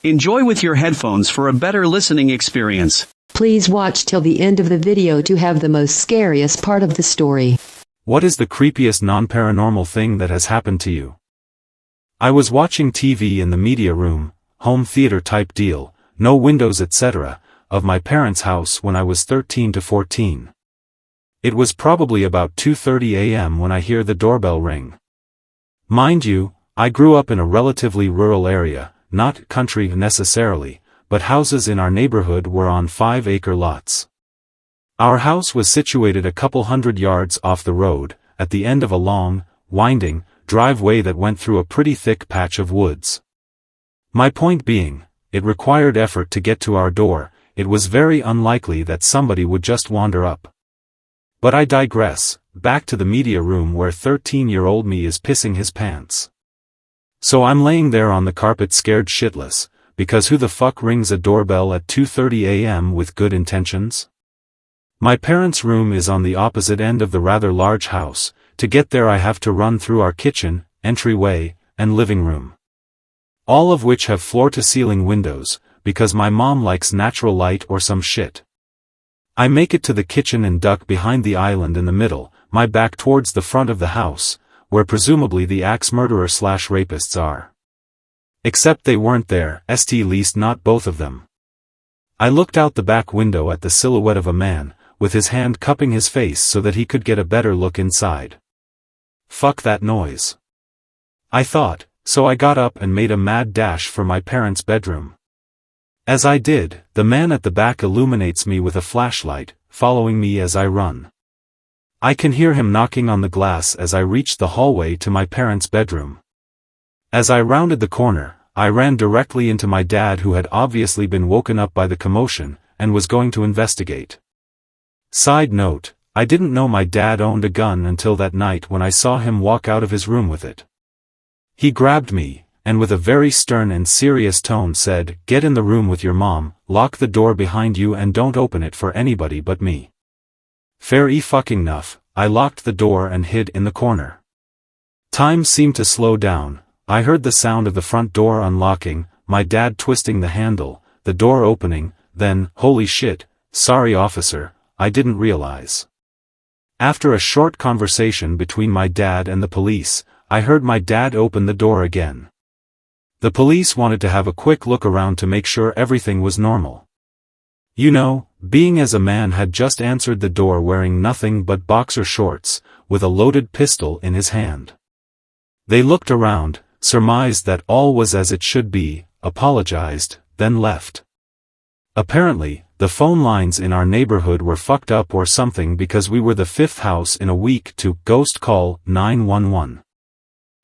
Enjoy with your headphones for a better listening experience. Please watch till the end of the video to have the most scariest part of the story. What is the creepiest non-paranormal thing that has happened to you? I was watching TV in the media room, home theater type deal, no windows etc., of my parents' house when I was 13 to 14. It was probably about 2:30 a.m. when I hear the doorbell ring. Mind you, I grew up in a relatively rural area, not country necessarily, but houses in our neighborhood were on 5-acre lots. Our house was situated a couple hundred yards off the road, at the end of a long, winding, driveway that went through a pretty thick patch of woods. My point being, it required effort to get to our door. It was very unlikely that somebody would just wander up. But I digress, back to the media room where 13-year-old me is pissing his pants. So I'm laying there on the carpet scared shitless, because who the fuck rings a doorbell at 2:30 a.m. with good intentions? My parents' room is on the opposite end of the rather large house. To get there I have to run through our kitchen, entryway, and living room. All of which have floor-to-ceiling windows, because my mom likes natural light or some shit. I make it to the kitchen and duck behind the island in the middle, my back towards the front of the house, where presumably the axe murderer/rapists are. Except they weren't there, least not both of them. I looked out the back window at the silhouette of a man, with his hand cupping his face so that he could get a better look inside. Fuck that noise, I thought, so I got up and made a mad dash for my parents' bedroom. As I did, the man at the back illuminates me with a flashlight, following me as I run. I can hear him knocking on the glass as I reach the hallway to my parents' bedroom. As I rounded the corner, I ran directly into my dad, who had obviously been woken up by the commotion, and was going to investigate. Side note, I didn't know my dad owned a gun until that night when I saw him walk out of his room with it. He grabbed me, and with a very stern and serious tone said, "Get in the room with your mom, lock the door behind you and don't open it for anybody but me." Fair fucking enough, I locked the door and hid in the corner. Time seemed to slow down. I heard the sound of the front door unlocking, my dad twisting the handle, the door opening, then, holy shit, sorry officer, I didn't realize. After a short conversation between my dad and the police, I heard my dad open the door again. The police wanted to have a quick look around to make sure everything was normal. You know, being as a man had just answered the door wearing nothing but boxer shorts, with a loaded pistol in his hand. They looked around, surmised that all was as it should be, apologized, then left. Apparently, the phone lines in our neighborhood were fucked up or something, because we were the 5th house in a week to ghost call 911.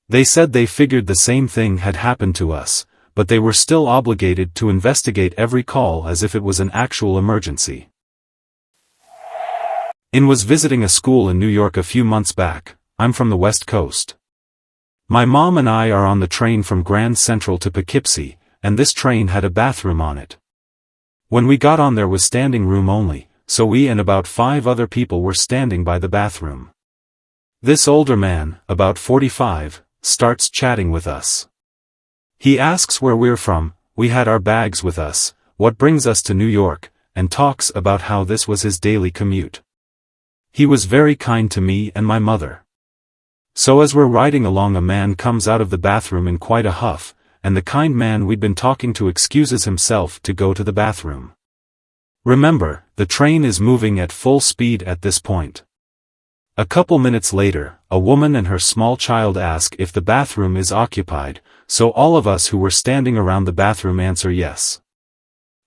They said they figured the same thing had happened to us, but they were still obligated to investigate every call as if it was an actual emergency. Was visiting a school in New York a few months back. I'm from the West Coast. My mom and I are on the train from Grand Central to Poughkeepsie, and this train had a bathroom on it. When we got on there was standing room only, so we and about 5 other people were standing by the bathroom. This older man, about 45, starts chatting with us. He asks where we're from, we had our bags with us, what brings us to New York, and talks about how this was his daily commute. He was very kind to me and my mother. So as we're riding along, a man comes out of the bathroom in quite a huff, and the kind man we'd been talking to excuses himself to go to the bathroom. Remember, the train is moving at full speed at this point. A couple minutes later, a woman and her small child ask if the bathroom is occupied, so all of us who were standing around the bathroom answer yes.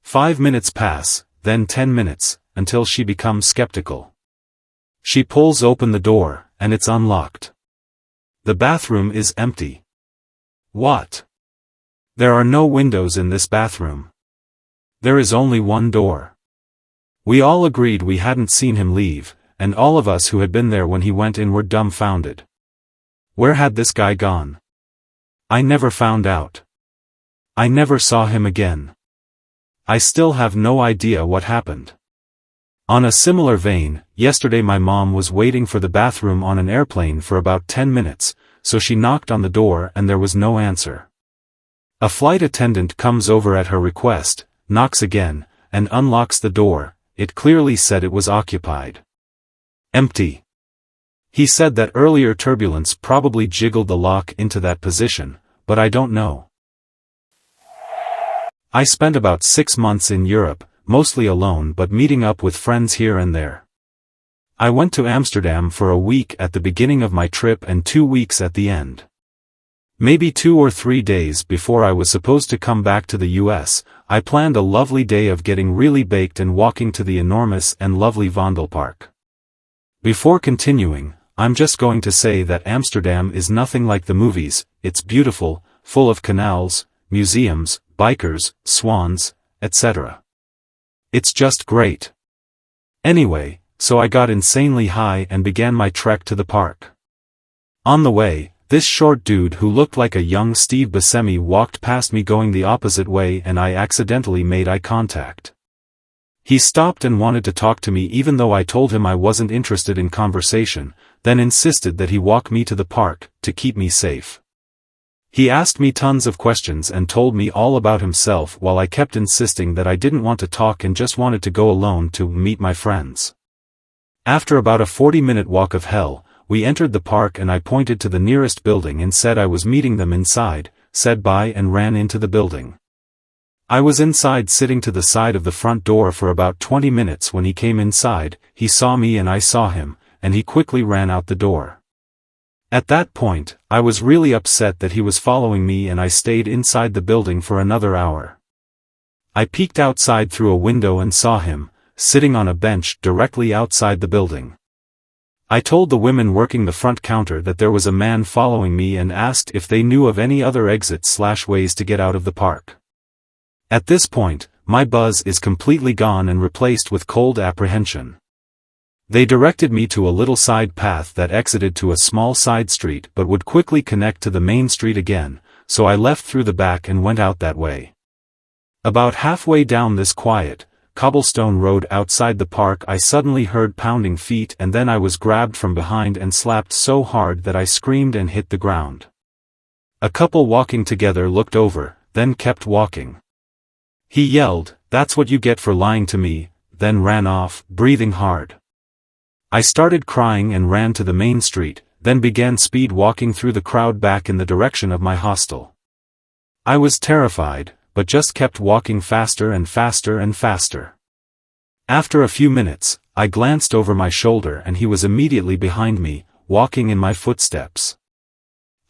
5 minutes pass, then 10 minutes, until she becomes skeptical. She pulls open the door, and it's unlocked. The bathroom is empty. What? There are no windows in this bathroom. There is only one door. We all agreed we hadn't seen him leave, and all of us who had been there when he went in were dumbfounded. Where had this guy gone? I never found out. I never saw him again. I still have no idea what happened. On a similar vein, yesterday my mom was waiting for the bathroom on an airplane for about 10 minutes, so she knocked on the door and there was no answer. A flight attendant comes over at her request, knocks again, and unlocks the door. It clearly said it was occupied. Empty. He said that earlier turbulence probably jiggled the lock into that position, but I don't know. I spent about 6 months in Europe, mostly alone but meeting up with friends here and there. I went to Amsterdam for a week at the beginning of my trip and 2 weeks at the end. Maybe 2 or 3 days before I was supposed to come back to the US, I planned a lovely day of getting really baked and walking to the enormous and lovely Vondelpark. Before continuing, I'm just going to say that Amsterdam is nothing like the movies. It's beautiful, full of canals, museums, bikers, swans, etc. It's just great. Anyway, so I got insanely high and began my trek to the park. On the way, this short dude who looked like a young Steve Buscemi walked past me going the opposite way and I accidentally made eye contact. He stopped and wanted to talk to me even though I told him I wasn't interested in conversation, then insisted that he walk me to the park, to keep me safe. He asked me tons of questions and told me all about himself while I kept insisting that I didn't want to talk and just wanted to go alone to meet my friends. After about a 40-minute walk of hell, we entered the park and I pointed to the nearest building and said I was meeting them inside, said bye and ran into the building. I was inside sitting to the side of the front door for about 20 minutes when he came inside. He saw me and I saw him, and he quickly ran out the door. At that point, I was really upset that he was following me and I stayed inside the building for another hour. I peeked outside through a window and saw him, sitting on a bench directly outside the building. I told the women working the front counter that there was a man following me and asked if they knew of any other exits/ways to get out of the park. At this point, my buzz is completely gone and replaced with cold apprehension. They directed me to a little side path that exited to a small side street but would quickly connect to the main street again, so I left through the back and went out that way. About halfway down this quiet, cobblestone road outside the park I suddenly heard pounding feet and then I was grabbed from behind and slapped so hard that I screamed and hit the ground. A couple walking together looked over, then kept walking. He yelled, "That's what you get for lying to me," then ran off, breathing hard. I started crying and ran to the main street, then began speed walking through the crowd back in the direction of my hostel. I was terrified, but just kept walking faster and faster and faster. After a few minutes, I glanced over my shoulder and he was immediately behind me, walking in my footsteps.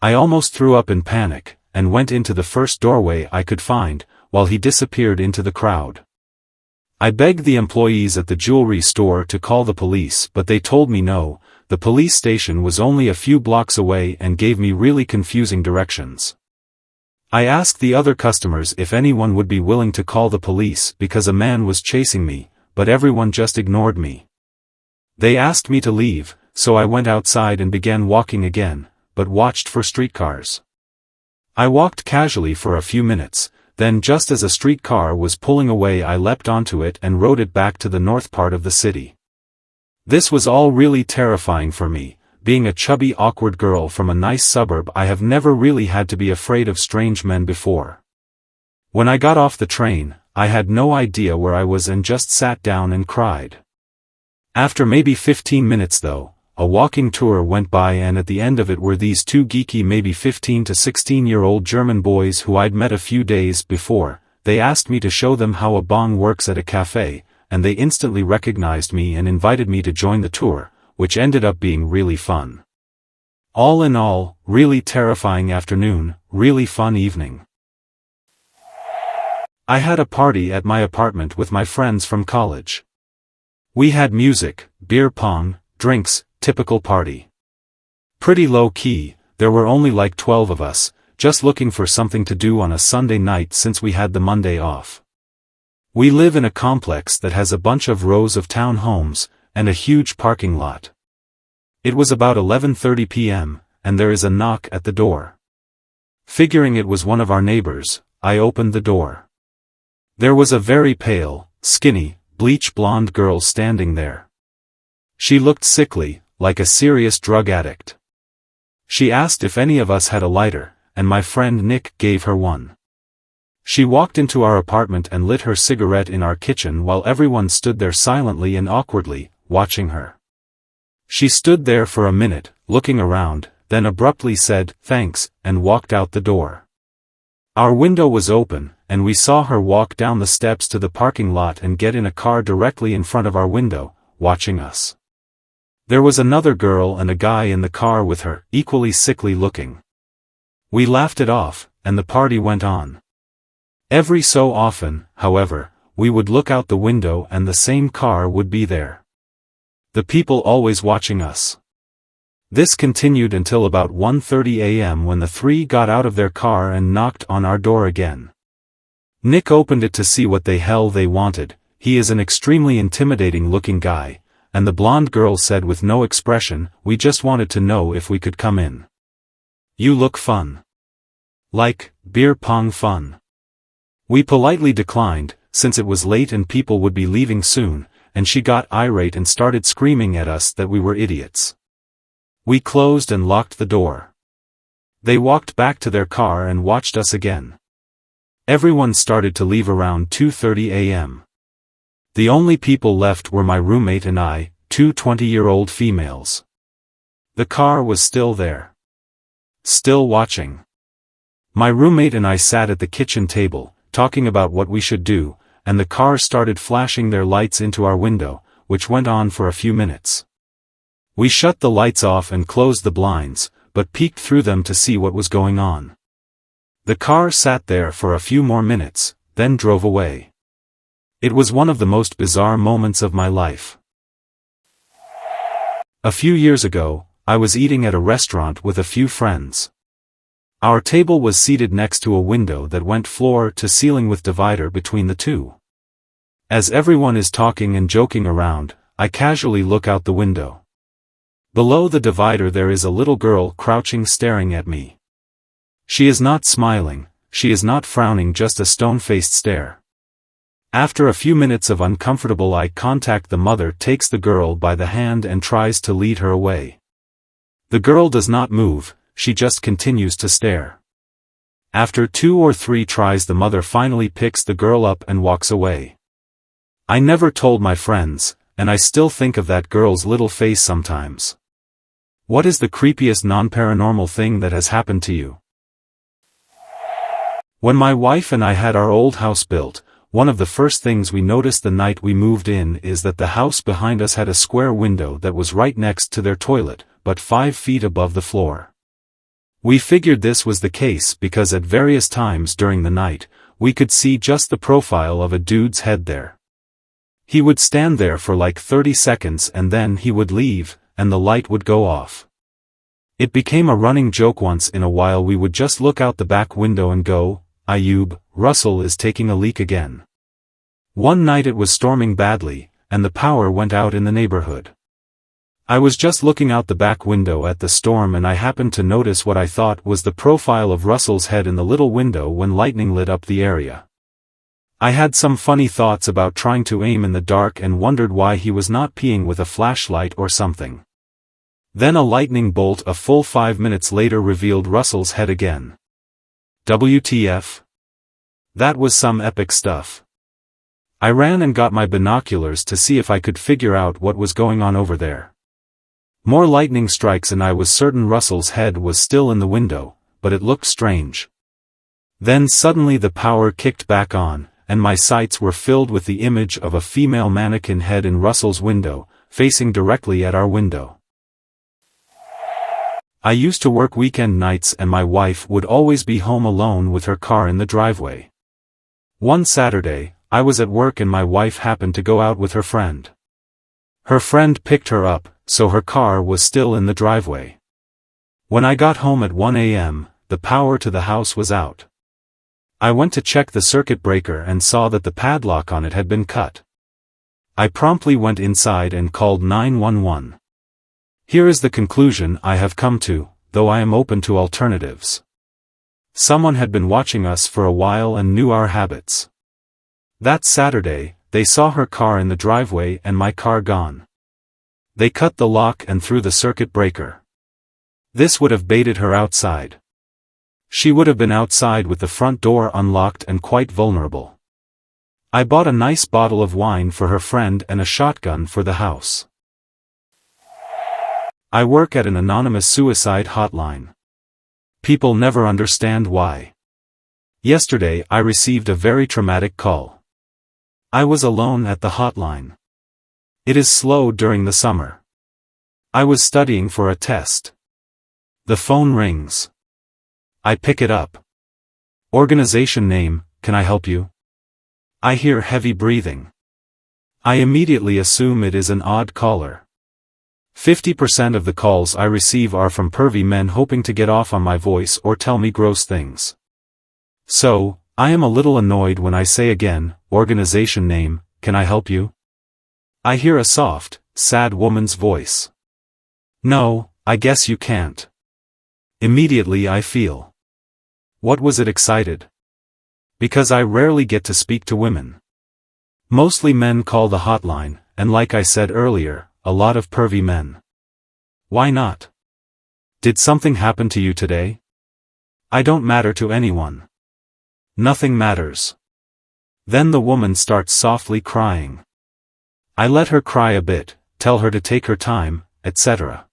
I almost threw up in panic, and went into the first doorway I could find, while he disappeared into the crowd. I begged the employees at the jewelry store to call the police but they told me no, the police station was only a few blocks away and gave me really confusing directions. I asked the other customers if anyone would be willing to call the police because a man was chasing me, but everyone just ignored me. They asked me to leave, so I went outside and began walking again, but watched for streetcars. I walked casually for a few minutes. Then just as a streetcar was pulling away I leapt onto it and rode it back to the north part of the city. This was all really terrifying for me. Being a chubby awkward girl from a nice suburb I have never really had to be afraid of strange men before. When I got off the train, I had no idea where I was and just sat down and cried. After maybe 15 minutes though, a walking tour went by and at the end of it were these two geeky maybe 15 to 16-year-old German boys who I'd met a few days before. They asked me to show them how a bong works at a cafe, and they instantly recognized me and invited me to join the tour, which ended up being really fun. All in all, really terrifying afternoon, really fun evening. I had a party at my apartment with my friends from college. We had music, beer pong, drinks, typical party. Pretty low key, there were only like 12 of us, just looking for something to do on a Sunday night since we had the Monday off. We live in a complex that has a bunch of rows of townhomes, and a huge parking lot. It was about 11:30 p.m., and there is a knock at the door. Figuring it was one of our neighbors, I opened the door. There was a very pale, skinny, bleach blonde girl standing there. She looked sickly, like a serious drug addict. She asked if any of us had a lighter, and my friend Nick gave her one. She walked into our apartment and lit her cigarette in our kitchen while everyone stood there silently and awkwardly, watching her. She stood there for a minute, looking around, then abruptly said, "Thanks," and walked out the door. Our window was open, and we saw her walk down the steps to the parking lot and get in a car directly in front of our window, watching us. There was another girl and a guy in the car with her, equally sickly looking. We laughed it off, and the party went on. Every so often, however, we would look out the window and the same car would be there. The people always watching us. This continued until about 1:30 a.m. when the three got out of their car and knocked on our door again. Nick opened it to see what the hell they wanted. He is an extremely intimidating looking guy, and the blonde girl said with no expression, "We just wanted to know if we could come in. You look fun. Like, beer pong fun." We politely declined, since it was late and people would be leaving soon, and she got irate and started screaming at us that we were idiots. We closed and locked the door. They walked back to their car and watched us again. Everyone started to leave around 2:30 a.m. The only people left were my roommate and I, two 20-year-old females. The car was still there. Still watching. My roommate and I sat at the kitchen table, talking about what we should do, and the car started flashing their lights into our window, which went on for a few minutes. We shut the lights off and closed the blinds, but peeked through them to see what was going on. The car sat there for a few more minutes, then drove away. It was one of the most bizarre moments of my life. A few years ago, I was eating at a restaurant with a few friends. Our table was seated next to a window that went floor to ceiling with divider between the two. As everyone is talking and joking around, I casually look out the window. Below the divider there is a little girl crouching staring at me. She is not smiling, she is not frowning, just a stone-faced stare. After a few minutes of uncomfortable eye contact, the mother takes the girl by the hand and tries to lead her away. The girl does not move, she just continues to stare. After 2 or 3 tries, the mother finally picks the girl up and walks away. I never told my friends, and I still think of that girl's little face sometimes. What is the creepiest non-paranormal thing that has happened to you? When my wife and I had our old house built, one of the first things we noticed the night we moved in is that the house behind us had a square window that was right next to their toilet, but 5 feet above the floor. We figured this was the case because at various times during the night, we could see just the profile of a dude's head there. He would stand there for like 30 seconds and then he would leave, and the light would go off. It became a running joke. Once in a while we would just look out the back window and go, "Iub Russell is taking a leak again." One night it was storming badly, and the power went out in the neighborhood. I was just looking out the back window at the storm and I happened to notice what I thought was the profile of Russell's head in the little window when lightning lit up the area. I had some funny thoughts about trying to aim in the dark and wondered why he was not peeing with a flashlight or something. Then a lightning bolt a full 5 minutes later revealed Russell's head again. WTF? That was some epic stuff. I ran and got my binoculars to see if I could figure out what was going on over there. More lightning strikes and I was certain Russell's head was still in the window, but it looked strange. Then suddenly the power kicked back on, and my sights were filled with the image of a female mannequin head in Russell's window, facing directly at our window. I used to work weekend nights and my wife would always be home alone with her car in the driveway. One Saturday, I was at work and my wife happened to go out with her friend. Her friend picked her up, so her car was still in the driveway. When I got home at 1 a.m., the power to the house was out. I went to check the circuit breaker and saw that the padlock on it had been cut. I promptly went inside and called 911. Here is the conclusion I have come to, though I am open to alternatives. Someone had been watching us for a while and knew our habits. That Saturday, they saw her car in the driveway and my car gone. They cut the lock and threw the circuit breaker. This would have baited her outside. She would have been outside with the front door unlocked and quite vulnerable. I bought a nice bottle of wine for her friend and a shotgun for the house. I work at an anonymous suicide hotline. People never understand why. Yesterday I received a very traumatic call. I was alone at the hotline. It is slow during the summer. I was studying for a test. The phone rings. I pick it up. Organization name, can I help you? I hear heavy breathing. I immediately assume it is an odd caller. 50% of the calls I receive are from pervy men hoping to get off on my voice or tell me gross things. So, I am a little annoyed when I say again, organization name, can I help you? I hear a soft, sad woman's voice. No, I guess you can't. Immediately I feel. What was it excited? Because I rarely get to speak to women. Mostly men call the hotline, and like I said earlier, a lot of pervy men. Why not? Did something happen to you today? I don't matter to anyone. Nothing matters. Then the woman starts softly crying. I let her cry a bit, tell her to take her time, etc.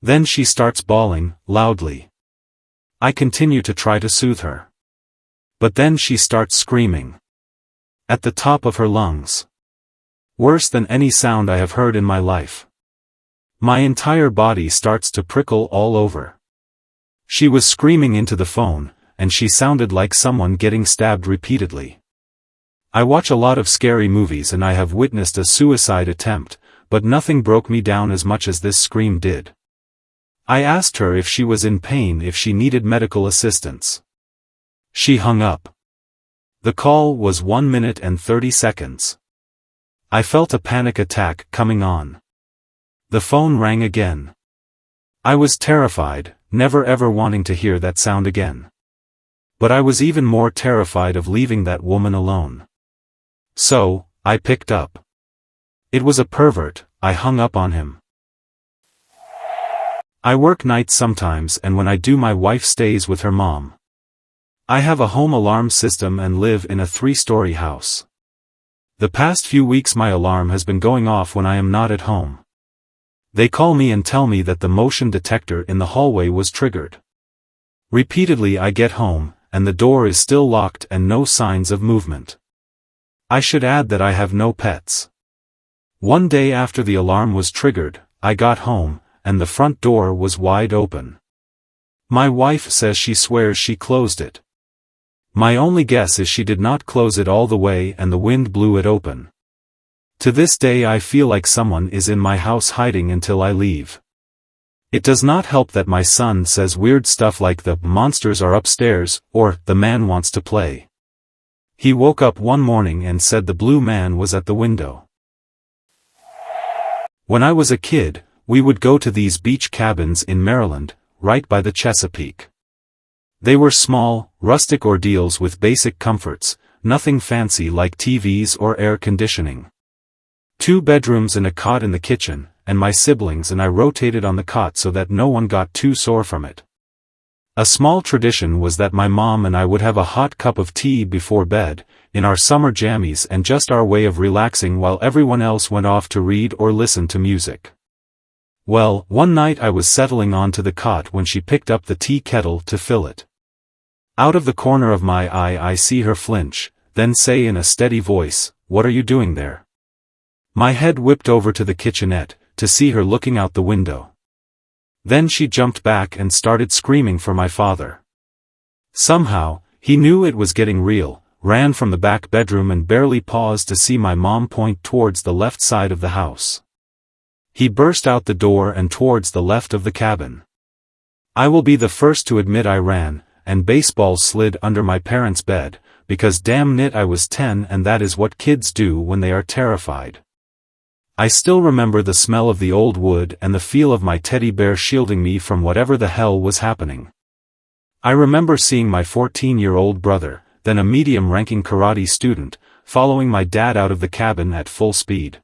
Then she starts bawling, loudly. I continue to try to soothe her. But then she starts screaming. At the top of her lungs. Worse than any sound I have heard in my life. My entire body starts to prickle all over. She was screaming into the phone, and she sounded like someone getting stabbed repeatedly. I watch a lot of scary movies and I have witnessed a suicide attempt, but nothing broke me down as much as this scream did. I asked her if she was in pain, if she needed medical assistance. She hung up. The call was 1 minute and 30 seconds. I felt a panic attack coming on. The phone rang again. I was terrified, never ever wanting to hear that sound again. But I was even more terrified of leaving that woman alone. So, I picked up. It was a pervert. I hung up on him. I work nights sometimes, and when I do, my wife stays with her mom. I have a home alarm system and live in a 3-story house. The past few weeks my alarm has been going off when I am not at home. They call me and tell me that the motion detector in the hallway was triggered. Repeatedly I get home, and the door is still locked and no signs of movement. I should add that I have no pets. One day after the alarm was triggered, I got home, and the front door was wide open. My wife says she swears she closed it. My only guess is she did not close it all the way and the wind blew it open. To this day I feel like someone is in my house hiding until I leave. It does not help that my son says weird stuff like the monsters are upstairs, or the man wants to play. He woke up one morning and said the blue man was at the window. When I was a kid, we would go to these beach cabins in Maryland, right by the Chesapeake. They were small, rustic ordeals with basic comforts, nothing fancy like TVs or air conditioning. 2 bedrooms and a cot in the kitchen, and my siblings and I rotated on the cot so that no one got too sore from it. A small tradition was that my mom and I would have a hot cup of tea before bed, in our summer jammies, and just our way of relaxing while everyone else went off to read or listen to music. Well, one night I was settling onto the cot when she picked up the tea kettle to fill it. Out of the corner of my eye I see her flinch, then say in a steady voice, "What are you doing there?" My head whipped over to the kitchenette, to see her looking out the window. Then she jumped back and started screaming for my father. Somehow, he knew it was getting real, ran from the back bedroom and barely paused to see my mom point towards the left side of the house. He burst out the door and towards the left of the cabin. I will be the first to admit I ran, and baseballs slid under my parents' bed, because damn it I was 10 and that is what kids do when they are terrified. I still remember the smell of the old wood and the feel of my teddy bear shielding me from whatever the hell was happening. I remember seeing my 14-year-old brother, then a medium-ranking karate student, following my dad out of the cabin at full speed.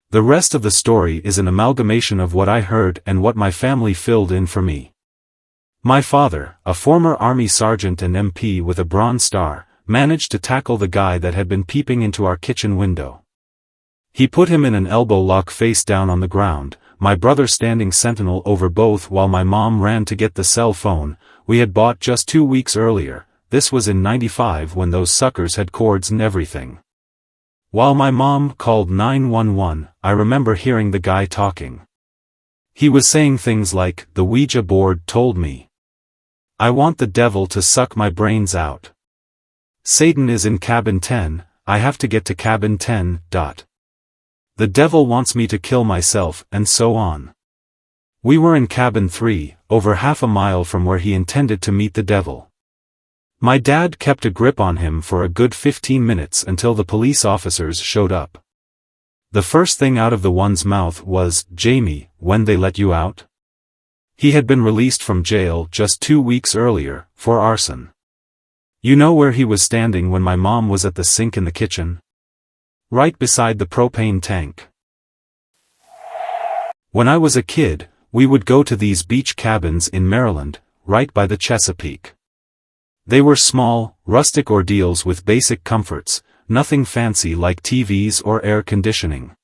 The rest of the story is an amalgamation of what I heard and what my family filled in for me. My father, a former Army sergeant and MP with a Bronze Star, managed to tackle the guy that had been peeping into our kitchen window. He put him in an elbow lock face down on the ground, my brother standing sentinel over both while my mom ran to get the cell phone we had bought just 2 weeks earlier. This was in '95 when those suckers had cords and everything. While my mom called 911, I remember hearing the guy talking. He was saying things like, "The Ouija board told me. I want the devil to suck my brains out. Satan is in cabin 10, I have to get to cabin 10, The devil wants me to kill myself," and so on. We were in cabin 3, over half a mile from where he intended to meet the devil. My dad kept a grip on him for a good 15 minutes until the police officers showed up. The first thing out of the one's mouth was, "Jamie, when they let you out?" He had been released from jail just 2 weeks earlier, for arson. You know where he was standing when my mom was at the sink in the kitchen? Right beside the propane tank. When I was a kid, we would go to these beach cabins in Maryland, right by the Chesapeake. They were small, rustic ordeals with basic comforts, nothing fancy like TVs or air conditioning.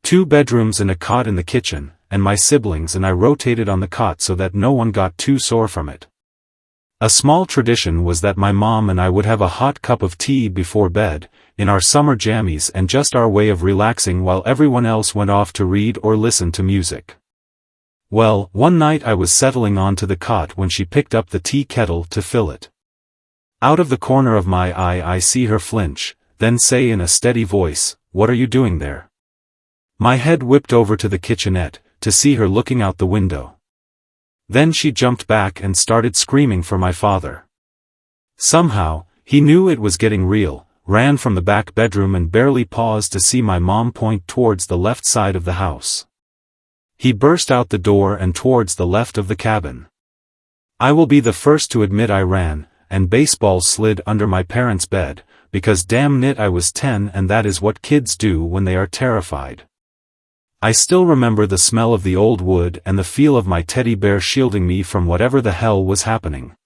2 bedrooms and a cot in the kitchen, and my siblings and I rotated on the cot so that no one got too sore from it. A small tradition was that my mom and I would have a hot cup of tea before bed, in our summer jammies and just our way of relaxing while everyone else went off to read or listen to music. Well, one night I was settling onto the cot when she picked up the tea kettle to fill it. Out of the corner of my eye I see her flinch, then say in a steady voice, "What are you doing there?" My head whipped over to the kitchenette, to see her looking out the window. Then she jumped back and started screaming for my father. Somehow, he knew it was getting real, ran from the back bedroom and barely paused to see my mom point towards the left side of the house. He burst out the door and towards the left of the cabin. I will be the first to admit I ran, and baseball slid under my parents' bed, because damn it I was 10 and that is what kids do when they are terrified. I still remember the smell of the old wood and the feel of my teddy bear shielding me from whatever the hell was happening.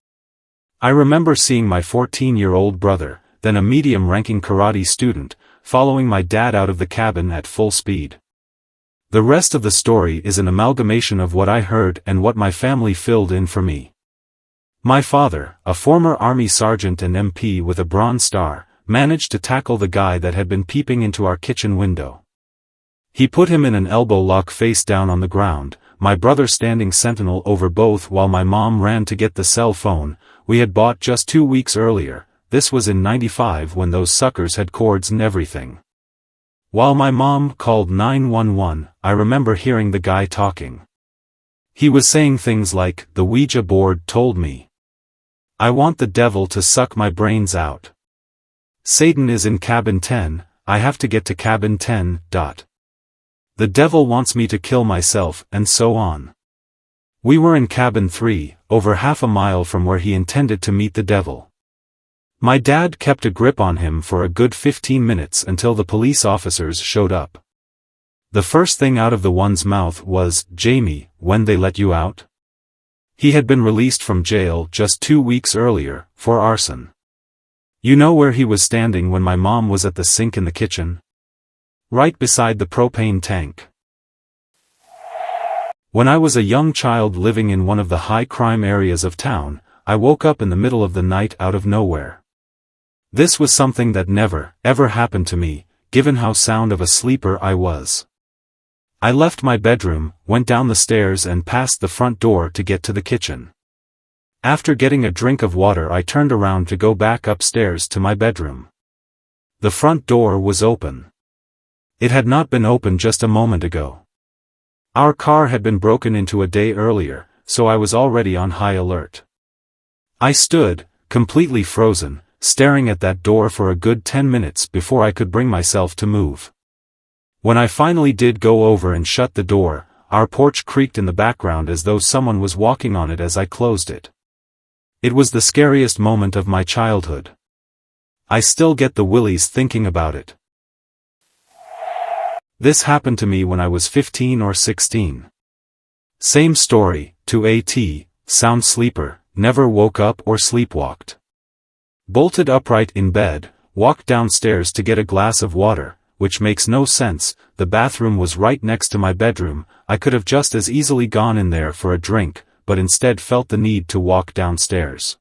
I remember seeing my 14-year-old brother, then a medium-ranking karate student, following my dad out of the cabin at full speed. The rest of the story is an amalgamation of what I heard and what my family filled in for me. My father, a former Army sergeant and MP with a Bronze Star, managed to tackle the guy that had been peeping into our kitchen window. He put him in an elbow lock face down on the ground, my brother standing sentinel over both while my mom ran to get the cell phone we had bought just 2 weeks earlier. This was in '95 when those suckers had cords and everything. While my mom called 911, I remember hearing the guy talking. He was saying things like, "The Ouija board told me. I want the devil to suck my brains out. Satan is in cabin 10, I have to get to cabin 10, The devil wants me to kill myself," and so on. We were in cabin 3, over half a mile from where he intended to meet the devil. My dad kept a grip on him for a good 15 minutes until the police officers showed up. The first thing out of the one's mouth was, "Jamie, when they let you out?" He had been released from jail just 2 weeks earlier, for arson. You know where he was standing when my mom was at the sink in the kitchen? Right beside the propane tank. When I was a young child living in one of the high-crime areas of town, I woke up in the middle of the night out of nowhere. This was something that never, ever happened to me, given how sound of a sleeper I was. I left my bedroom, went down the stairs and past the front door to get to the kitchen. After getting a drink of water I turned around to go back upstairs to my bedroom. The front door was open. It had not been open just a moment ago. Our car had been broken into a day earlier, so I was already on high alert. I stood, completely frozen, staring at that door for a good 10 minutes before I could bring myself to move. When I finally did go over and shut the door, our porch creaked in the background as though someone was walking on it as I closed it. It was the scariest moment of my childhood. I still get the willies thinking about it. This happened to me when I was 15 or 16. Same story, to a T, sound sleeper, never woke up or sleepwalked. Bolted upright in bed, walked downstairs to get a glass of water, which makes no sense. The bathroom was right next to my bedroom. I could have just as easily gone in there for a drink, but instead felt the need to walk downstairs.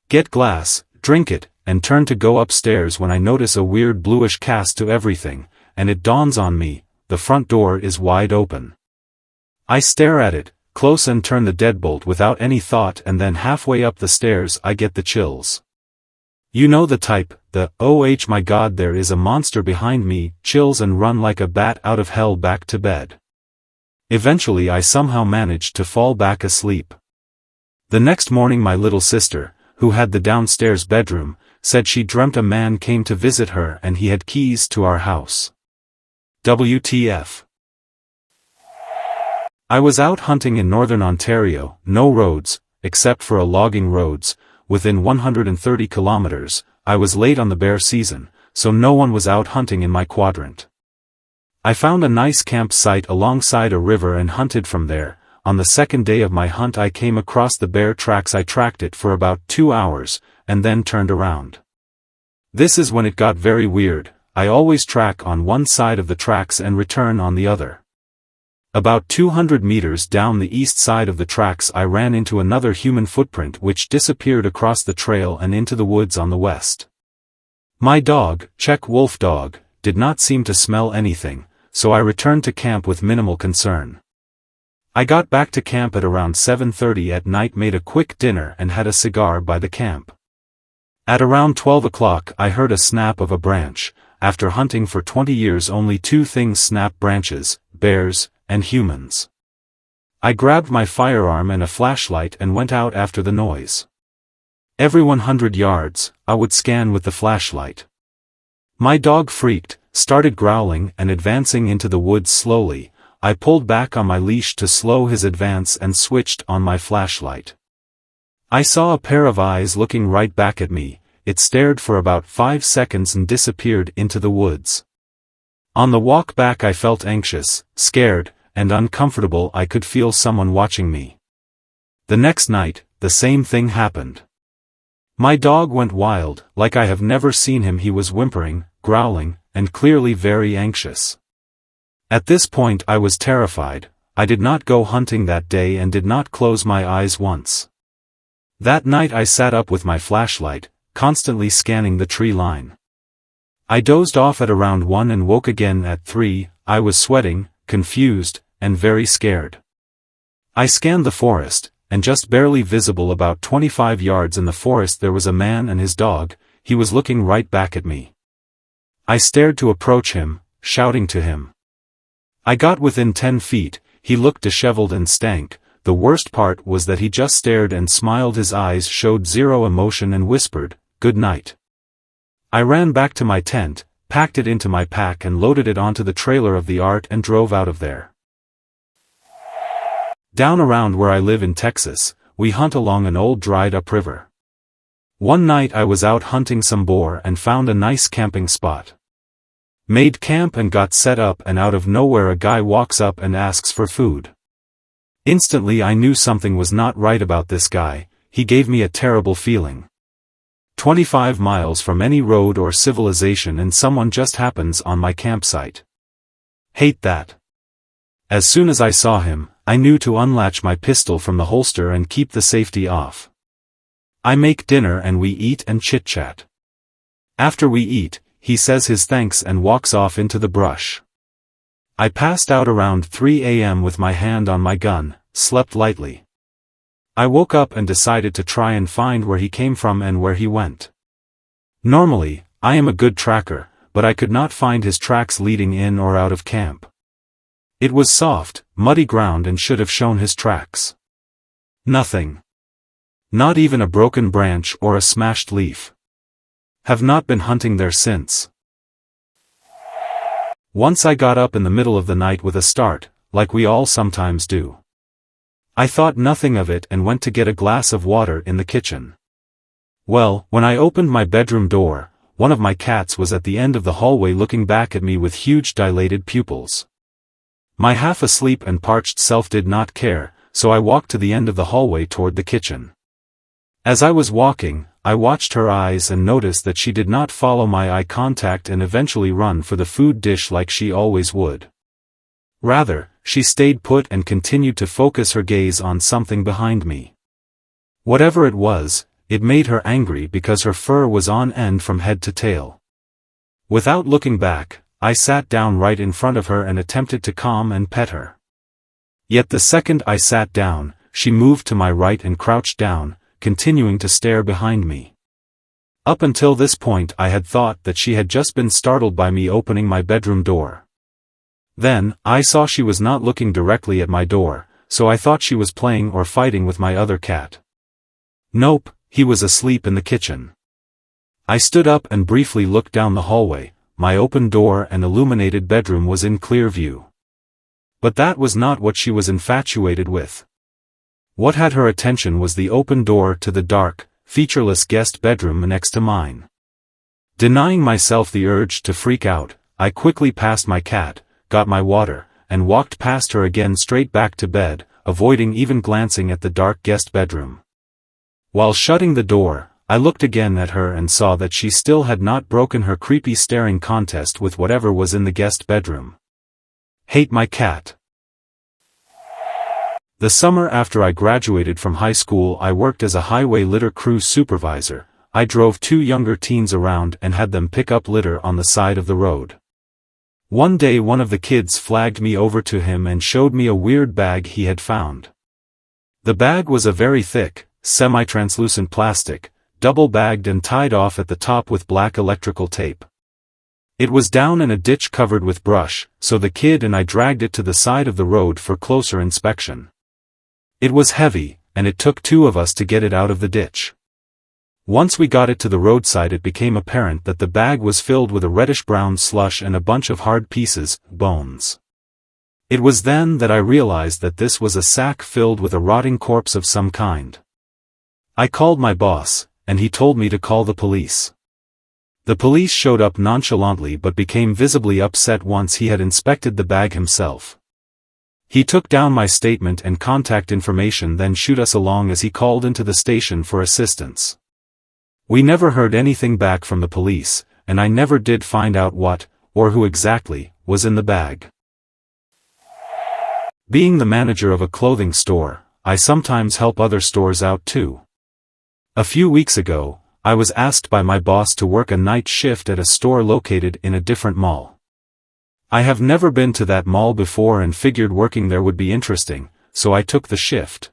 Get glass, drink it, and turn to go upstairs when I notice a weird bluish cast to everything, and it dawns on me, the front door is wide open. I stare at it, close, and turn the deadbolt without any thought, and then halfway up the stairs I get the chills. You know the type, the, oh my god there is a monster behind me, chills, and run like a bat out of hell back to bed. Eventually I somehow managed to fall back asleep. The next morning my little sister, who had the downstairs bedroom, said she dreamt a man came to visit her and he had keys to our house. WTF. I was out hunting in northern Ontario, no roads, except for a logging roads, within 130 kilometers. I was late on the bear season, so no one was out hunting in my quadrant. I found a nice campsite alongside a river and hunted from there. On the second day of my hunt I came across the bear tracks. I tracked it for about 2 hours, and then turned around. This is when it got very weird. I always track on one side of the tracks and return on the other. About 200 meters down the east side of the tracks I ran into another human footprint which disappeared across the trail and into the woods on the west. My dog, Czech wolf dog, did not seem to smell anything, so I returned to camp with minimal concern. I got back to camp at around 7:30 at night, made a quick dinner and had a cigar by the camp. At around 12 o'clock I heard a snap of a branch. After hunting for 20 years only two things snap branches, bears, and humans. I grabbed my firearm and a flashlight and went out after the noise. Every 100 yards, I would scan with the flashlight. My dog freaked, started growling and advancing into the woods slowly. I pulled back on my leash to slow his advance and switched on my flashlight. I saw a pair of eyes looking right back at me. It stared for about 5 seconds and disappeared into the woods. On the walk back I felt anxious, scared, and uncomfortable. I could feel someone watching me. The next night, the same thing happened. My dog went wild, like I have never seen him. He was whimpering, growling, and clearly very anxious. At this point I was terrified. I did not go hunting that day and did not close my eyes once. That night I sat up with my flashlight, constantly scanning the tree line. I dozed off at around 1 and woke again at 3. I was sweating, confused, and very scared. I scanned the forest, and just barely visible about 25 yards in the forest there was a man and his dog. He was looking right back at me. I stared to approach him, shouting to him. I got within 10 feet, he looked disheveled and stank. The worst part was that he just stared and smiled. His eyes showed zero emotion and whispered, "Good night." I ran back to my tent, packed it into my pack and loaded it onto the trailer of the Art and drove out of there. Down around where I live in Texas, we hunt along an old dried-up river. One night I was out hunting some boar and found a nice camping spot. Made camp and got set up, and out of nowhere a guy walks up and asks for food. Instantly I knew something was not right about this guy. He gave me a terrible feeling. 25 miles from any road or civilization and someone just happens on my campsite. Hate that. As soon as I saw him, I knew to unlatch my pistol from the holster and keep the safety off. I make dinner and we eat and chit-chat. After we eat, he says his thanks and walks off into the brush. I passed out around 3 a.m. with my hand on my gun, slept lightly. I woke up and decided to try and find where he came from and where he went. Normally, I am a good tracker, but I could not find his tracks leading in or out of camp. It was soft, muddy ground and should have shown his tracks. Nothing. Not even a broken branch or a smashed leaf. Have not been hunting there since. Once I got up in the middle of the night with a start, like we all sometimes do. I thought nothing of it and went to get a glass of water in the kitchen. Well, when I opened my bedroom door, one of my cats was at the end of the hallway looking back at me with huge dilated pupils. My half-asleep and parched self did not care, so I walked to the end of the hallway toward the kitchen. As I was walking, I watched her eyes and noticed that she did not follow my eye contact and eventually run for the food dish like she always would. Rather, she stayed put and continued to focus her gaze on something behind me. Whatever it was, it made her angry because her fur was on end from head to tail. Without looking back, I sat down right in front of her and attempted to calm and pet her. Yet the second I sat down, she moved to my right and crouched down, continuing to stare behind me. Up until this point I had thought that she had just been startled by me opening my bedroom door. Then, I saw she was not looking directly at my door, so I thought she was playing or fighting with my other cat. Nope, he was asleep in the kitchen. I stood up and briefly looked down the hallway. My open door and illuminated bedroom was in clear view. But that was not what she was infatuated with. What had her attention was the open door to the dark, featureless guest bedroom next to mine. Denying myself the urge to freak out, I quickly passed my cat, got my water, and walked past her again straight back to bed, avoiding even glancing at the dark guest bedroom. While shutting the door, I looked again at her and saw that she still had not broken her creepy staring contest with whatever was in the guest bedroom. Hate my cat. The summer after I graduated from high school I worked as a highway litter crew supervisor. I drove 2 younger teens around and had them pick up litter on the side of the road. One day one of the kids flagged me over to him and showed me a weird bag he had found. The bag was a very thick, semi-translucent plastic, double-bagged and tied off at the top with black electrical tape. It was down in a ditch covered with brush, so the kid and I dragged it to the side of the road for closer inspection. It was heavy, and it took 2 of us to get it out of the ditch. Once we got it to the roadside it became apparent that the bag was filled with a reddish-brown slush and a bunch of hard pieces, bones. It was then that I realized that this was a sack filled with a rotting corpse of some kind. I called my boss, and he told me to call the police. The police showed up nonchalantly but became visibly upset once he had inspected the bag himself. He took down my statement and contact information then shooed us along as he called into the station for assistance. We never heard anything back from the police, and I never did find out what, or who exactly, was in the bag. Being the manager of a clothing store, I sometimes help other stores out too. A few weeks ago, I was asked by my boss to work a night shift at a store located in a different mall. I have never been to that mall before and figured working there would be interesting, so I took the shift.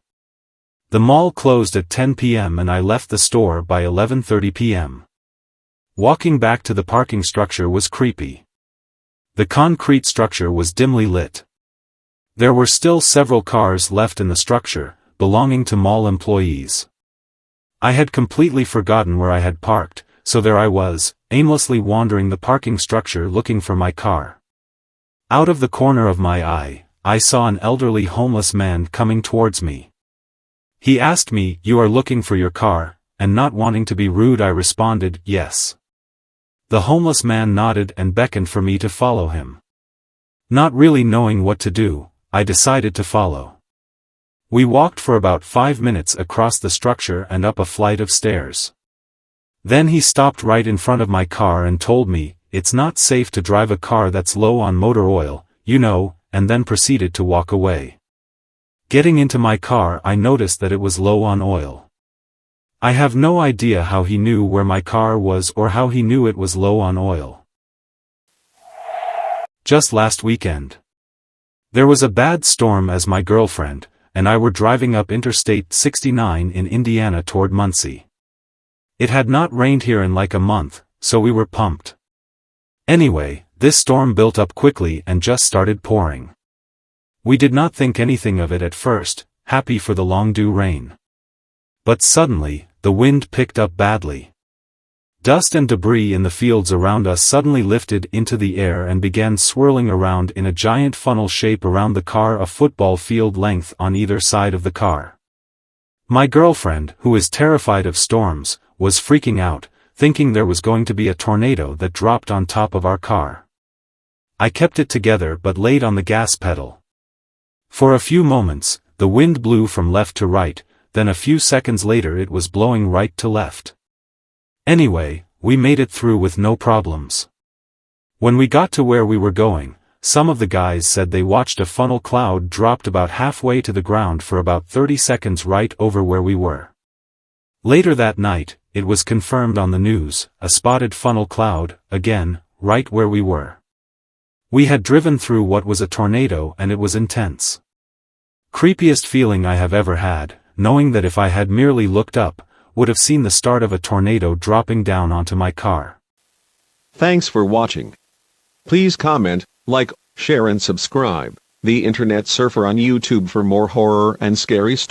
The mall closed at 10 p.m. and I left the store by 11:30 p.m. Walking back to the parking structure was creepy. The concrete structure was dimly lit. There were still several cars left in the structure, belonging to mall employees. I had completely forgotten where I had parked, so there I was, aimlessly wandering the parking structure looking for my car. Out of the corner of my eye, I saw an elderly homeless man coming towards me. He asked me, "You are looking for your car?" and not wanting to be rude I responded, "Yes." The homeless man nodded and beckoned for me to follow him. Not really knowing what to do, I decided to follow. We walked for about 5 minutes across the structure and up a flight of stairs. Then he stopped right in front of my car and told me, "It's not safe to drive a car that's low on motor oil, you know," and then proceeded to walk away. Getting into my car I noticed that it was low on oil. I have no idea how he knew where my car was or how he knew it was low on oil. Just last weekend. There was a bad storm as my girlfriend and I were driving up Interstate 69 in Indiana toward Muncie. It had not rained here in like a month, so we were pumped. Anyway, this storm built up quickly and just started pouring. We did not think anything of it at first, happy for the long-due rain. But suddenly, the wind picked up badly. Dust and debris in the fields around us suddenly lifted into the air and began swirling around in a giant funnel shape around the car, a football field length on either side of the car. My girlfriend, who is terrified of storms, was freaking out, thinking there was going to be a tornado that dropped on top of our car. I kept it together but laid on the gas pedal. For a few moments, the wind blew from left to right, then a few seconds later it was blowing right to left. Anyway, we made it through with no problems. When we got to where we were going, some of the guys said they watched a funnel cloud dropped about halfway to the ground for about 30 seconds right over where we were. Later that night, it was confirmed on the news, a spotted funnel cloud, again, right where we were. We had driven through what was a tornado and it was intense. Creepiest feeling I have ever had, knowing that if I had merely looked up, would have seen the start of a tornado dropping down onto my car. Thanks for watching. Please comment, like, share and subscribe. The Internet Surfer on YouTube for more horror and scary stories.